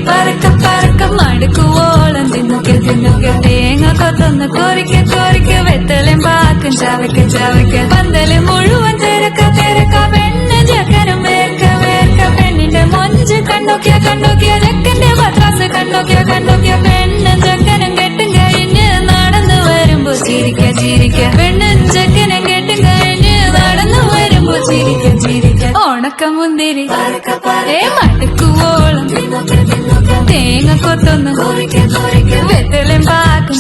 പറക്ക പറക്ക മടുക്കുവോളം തിന്നുക്കെ തിന്നുക്കെ തേങ്ങ കൊത്തൊന്ന് കൊറിക്ക കൊറിക്ക വെത്തലും പാക്കും ചവയ്ക്ക ചവയ്ക്ക പന്തല് മുഴുവൻ തിരക്ക തിരക്ക പെണ്ണ് ചക്കനും വേർക്ക വേർക്ക പെണ്ണിന്റെ മൊഞ്ച് കണ്ടോക്കിയ കണ്ടോക്കിയ ചെക്കന്റെ പത്രാസ് കണ്ടോക്കിയ കണ്ടോക്കിയ പെണ്ണും ചക്കനും കെട്ടും കഴിഞ്ഞ് നടന്നു വരുമ്പോ ചിരിക്ക ചിരിക്ക പെണ്ണും ചക്കനും കെട്ടും കഴിഞ്ഞ് നടന്നു വരുമ്പോ ചിരിക്ക ചിരിക്ക ഉണക്കമുന്തിരി മടുക്കുവോളം തേങ്ങ കൊത്തൊന്ന് വെത്തലും പാക്കും